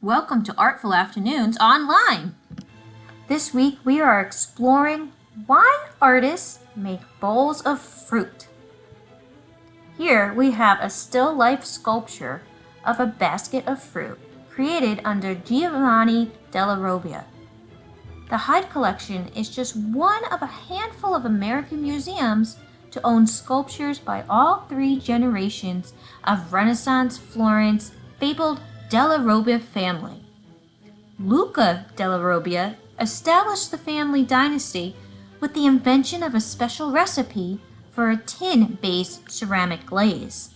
Welcome to Artful Afternoons Online. This week we are exploring why artists make bowls of fruit. Here we have a still life sculpture of a basket of fruit created under Della Robbia. The Hyde collection is just one of a handful of American museums to own sculptures by all three generations of Renaissance Florence fabled Della Robbia family. Luca Della Robbia established the family dynasty with the invention of a special recipe for a tin-based ceramic glaze.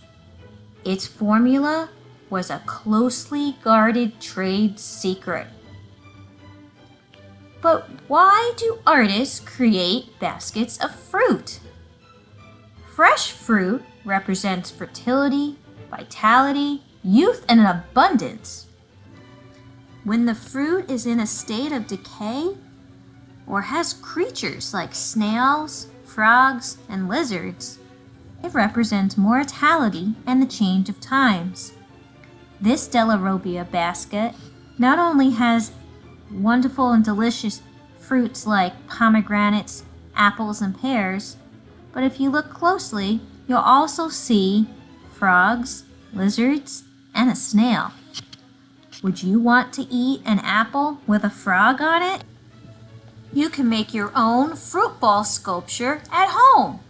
Its formula was a closely guarded trade secret. But why do artists create baskets of fruit? Fresh fruit represents fertility, vitality, youth, and abundance. When the fruit is in a state of decay or has creatures like snails, frogs, and lizards, it represents mortality and the change of times. This Della Robbia basket not only has wonderful and delicious fruits like pomegranates, apples, and pears, but if you look closely, you'll also see frogs, lizards, and a snail. Would you want to eat an apple with a frog on it? You can make your own fruit ball sculpture at home.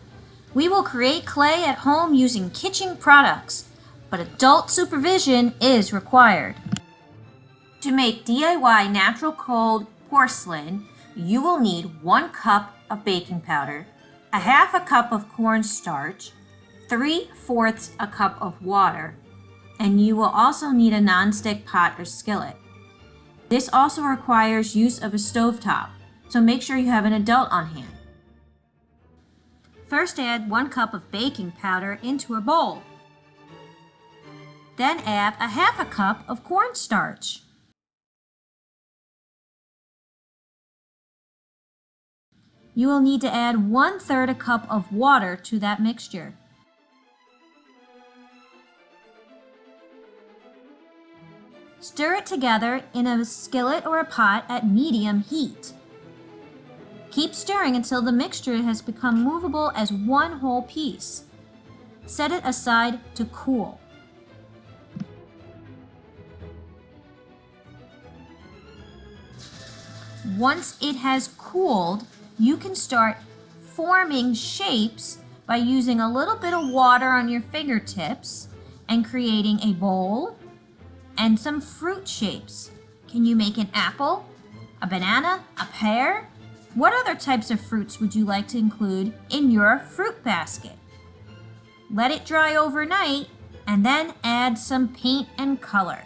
We will create clay at home using kitchen products, but adult supervision is required. To make DIY natural cold porcelain, you will need 1 cup of baking powder, a half a cup of cornstarch, 3/4 a cup of water, and you will also need a nonstick pot or skillet. This also requires use of a stovetop, so make sure you have an adult on hand. First add 1 cup of baking powder into a bowl. Then add a half a cup of cornstarch. You will need to add 1/3 a cup of water to that mixture. Stir it together in a skillet or a pot at medium heat. Keep stirring until the mixture has become movable as one whole piece. Set it aside to cool. Once it has cooled, you can start forming shapes by using a little bit of water on your fingertips and creating a bowl and some fruit shapes. Can you make an apple, a banana, a pear? What other types of fruits would you like to include in your fruit basket? Let it dry overnight and then add some paint and color.